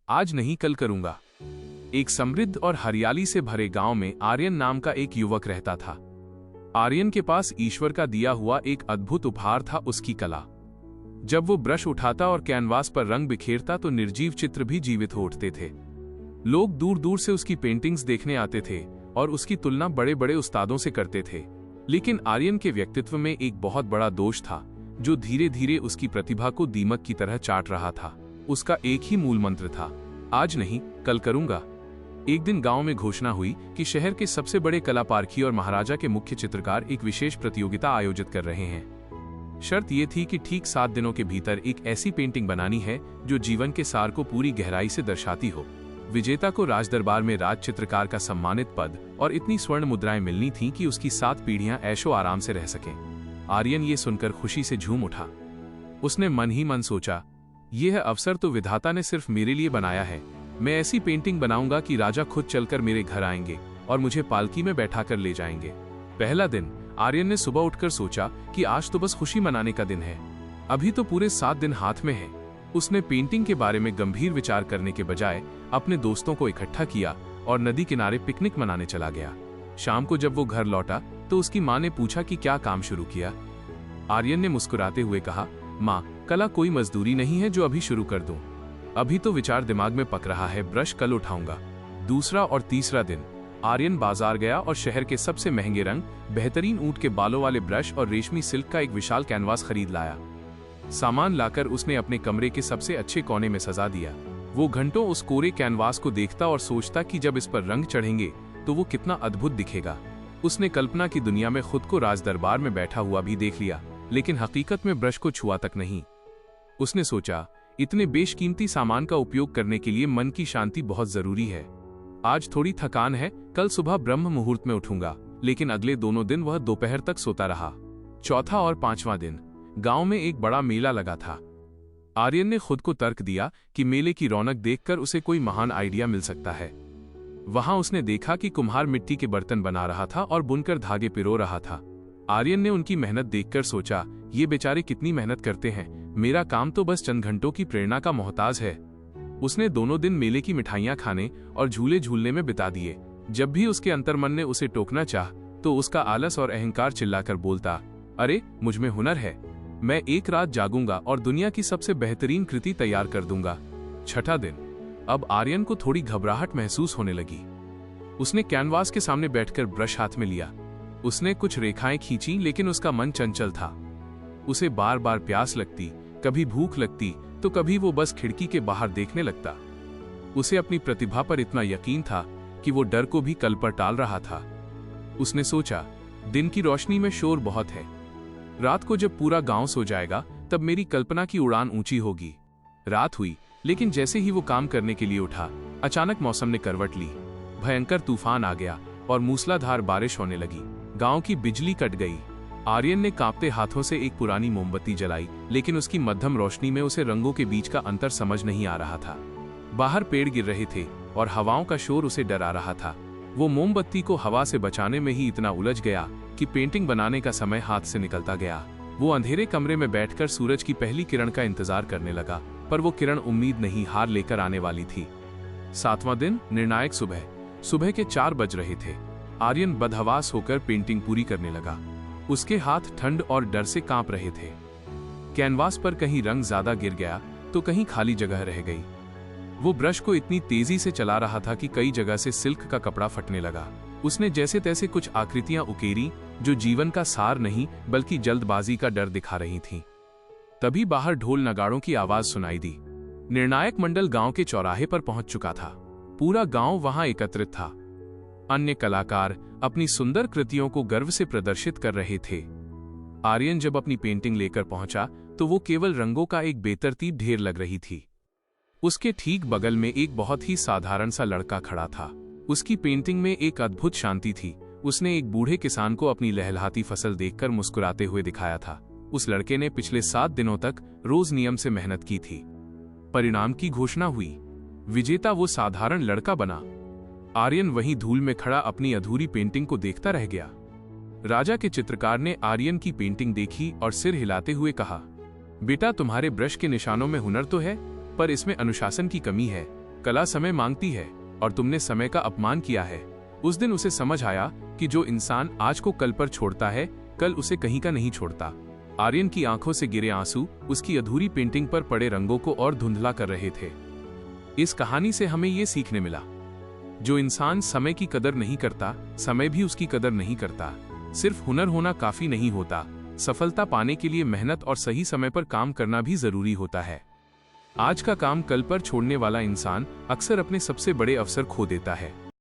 आज नहीं कल करूंगा। एक समृद्ध और हरियाली से भरे गांव में आर्यन नाम का एक युवक रहता था। आर्यन के पास ईश्वर का दिया हुआ एक अद्भुत उपहार था, उसकी कला। जब वो ब्रश उठाता और कैनवास पर रंग बिखेरता तो निर्जीव चित्र भी जीवित हो उठते थे। लोग दूर दूर से उसकी पेंटिंग्स देखने आते थे और उसकी तुलना बड़े बड़े उस्तादों से करते थे। लेकिन आर्यन के व्यक्तित्व में एक बहुत बड़ा दोष था जो धीरे धीरे उसकी प्रतिभा को दीमक की तरह चाट रहा था। उसका एक ही मूल मंत्र था, आज नहीं कल करूंगा। एक दिन गांव में घोषणा हुई कि शहर के सबसे बड़े कला पारखी और महाराजा के मुख्य चित्रकार एक विशेष प्रतियोगिता आयोजित कर रहे हैं। शर्त यह थी कि ठीक 7 दिनों के भीतर एक ऐसी पेंटिंग बनानी है जो जीवन के सार को पूरी गहराई से दर्शाती हो। विजेता को राजदरबार में राज चित्रकार का सम्मानित पद और इतनी स्वर्ण मुद्राएं मिलनी थीं कि उसकी 7 पीढ़ियां ऐशो आराम से रह सकें। आर्यन ये सुनकर खुशी से झूम उठा। उसने मन ही मन सोचा, यह अवसर तो विधाता ने सिर्फ मेरे लिए बनाया है। मैं ऐसी पेंटिंग बनाऊंगा कि राजा खुद चलकर मेरे घर आएंगे और मुझे पालकी में बैठाकर ले जाएंगे। पहला दिन आर्यन ने सुबह उठकर सोचा कि आज तो बस खुशी मनाने का दिन है, अभी तो पूरे 7 दिन हाथ में है। उसने पेंटिंग के बारे में गंभीर विचार करने के बजाय अपने दोस्तों को इकट्ठा किया और नदी किनारे पिकनिक मनाने चला गया। शाम को जब वो घर लौटा तो उसकी माँ ने पूछा कि क्या काम शुरू किया। आर्यन ने मुस्कुराते हुए कहा, माँ, कला कोई मजदूरी नहीं है जो अभी शुरू कर दूं। अभी तो विचार दिमाग में पक रहा है, ब्रश कल उठाऊंगा। दूसरा और तीसरा दिन आर्यन बाजार गया और शहर के सबसे महंगे रंग, बेहतरीन ऊंट के बालों वाले ब्रश और रेशमी सिल्क का एक विशाल कैनवास खरीद लाया। सामान लाकर उसने अपने कमरे के सबसे अच्छे कोने में सजा दिया। वो घंटों उस कोरे कैनवास को देखता और सोचता कि जब इस पर रंग चढ़ेंगे तो वो कितना अद्भुत दिखेगा। उसने कल्पना की दुनिया में खुद को राजदरबार में बैठा हुआ भी देख लिया, लेकिन हकीकत में ब्रश को छुआ तक नहीं। उसने सोचा, इतने बेशकीमती सामान का उपयोग करने के लिए मन की शांति बहुत जरूरी है। आज थोड़ी थकान है, कल सुबह ब्रह्म मुहूर्त में उठूंगा। लेकिन अगले दोनों दिन वह दोपहर तक सोता रहा। चौथा और 5वां दिन गांव में एक बड़ा मेला लगा था। आर्यन ने खुद को तर्क दिया कि मेले की रौनक देखकर उसे कोई महान आइडिया मिल सकता है। वहां उसने देखा कि कुम्हार मिट्टी के बर्तन बना रहा था और बुनकर धागे पिरो रहा था। आर्यन ने उनकी मेहनत देखकर सोचा, ये बेचारे कितनी मेहनत करते हैं, मेरा काम तो बस चंद घंटों की प्रेरणा का मोहताज है। उसने दोनों दिन मेले की मिठाइयां खाने और झूले झूलने में बिता दिए। जब भी उसके अंतर्मन ने उसे टोकना चाह तो उसका आलस और अहंकार चिल्लाकर बोलता, अरे मुझ में हुनर है, मैं एक रात जागूंगा और दुनिया की सबसे बेहतरीन कृति तैयार कर दूंगा। छठा दिन अब आर्यन को थोड़ी घबराहट महसूस होने लगी। उसने कैनवास के सामने बैठकर ब्रश हाथ में लिया। उसने कुछ रेखाएं खींची, लेकिन उसका मन चंचल था। उसे बार बार प्यास लगती, कभी भूख लगती तो कभी वो बस खिड़की के बाहर देखने लगता। उसे अपनी प्रतिभा पर इतना यकीन था कि वो डर को भी कल पर टाल रहा था। उसने सोचा, दिन की रोशनी में शोर बहुत है, रात को जब पूरा गांव सो जाएगा तब मेरी कल्पना की उड़ान ऊंची होगी। रात हुई, लेकिन जैसे ही वो काम करने के लिए उठा, अचानक मौसम ने करवट ली। भयंकर तूफान आ गया और मूसलाधार बारिश होने लगी। गांव की बिजली कट गई। आर्यन ने कांपते हाथों से एक पुरानी मोमबत्ती जलाई, लेकिन उसकी मध्यम रोशनी में उसे रंगों के बीच का अंतर समझ नहीं आ रहा था। बाहर पेड़ गिर रहे थे और हवाओं का शोर उसे डरा रहा था। वो मोमबत्ती को हवा से बचाने में ही इतना उलझ गया कि पेंटिंग बनाने का समय हाथ से निकलता गया। वो अंधेरे कमरे में बैठकर सूरज की पहली किरण का इंतजार करने लगा, पर वो किरण उम्मीद नहीं, हार लेकर आने वाली थी। 7वां दिन निर्णायक सुबह के 4 बज रहे थे। आर्यन बदहवास होकर पेंटिंग पूरी करने लगा। उसके हाथ ठंड और डर से कांप रहे थे। कैनवास पर कहीं रंग ज्यादा गिर गया तो कहीं खाली जगह रह गई। वो ब्रश को इतनी तेजी से चला रहा था कि कई जगह से सिल्क का कपड़ा फटने लगा। उसने जैसे तैसे कुछ आकृतियां उकेरी जो जीवन का सार नहीं बल्कि जल्दबाजी का डर दिखा रही थीं। तभी बाहर ढोल नगाड़ों की आवाज सुनाई दी। निर्णायक मंडल गांव के चौराहे पर पहुंच चुका था। पूरा गांव वहां एकत्रित था। अन्य कलाकार अपनी सुंदर कृतियों को गर्व से प्रदर्शित कर रहे थे। आर्यन जब अपनी पेंटिंग लेकर पहुंचा तो वो केवल रंगों का एक बेतरतीब ढेर लग रही थी। उसके ठीक बगल में एक बहुत ही साधारण सा लड़का खड़ा था। उसकी पेंटिंग में एक अद्भुत शांति थी। उसने एक बूढ़े किसान को अपनी लहलहाती फसल देखकर मुस्कुराते हुए दिखाया था। उस लड़के ने पिछले 7 दिनों तक रोज नियम से मेहनत की थी। परिणाम की घोषणा हुई। विजेता वो साधारण लड़का बना। आर्यन वहीं धूल में खड़ा अपनी अधूरी पेंटिंग को देखता रह गया। राजा के चित्रकार ने आर्यन की पेंटिंग देखी और सिर हिलाते हुए कहा, बेटा, तुम्हारे ब्रश के निशानों में हुनर तो है, पर इसमें अनुशासन की कमी है। कला समय मांगती है और तुमने समय का अपमान किया है। उस दिन उसे समझ आया कि जो इंसान आज को कल पर छोड़ता है, कल उसे कहीं का नहीं छोड़ता। आर्यन की आंखों से गिरे आंसू उसकी अधूरी पेंटिंग पर पड़े रंगों को और धुंधला कर रहे थे। इस कहानी से हमें ये सीखने मिला, जो इंसान समय की कदर नहीं करता, समय भी उसकी कदर नहीं करता। सिर्फ हुनर होना काफी नहीं होता, सफलता पाने के लिए मेहनत और सही समय पर काम करना भी जरूरी होता है। आज का काम कल पर छोड़ने वाला इंसान अक्सर अपने सबसे बड़े अवसर खो देता है।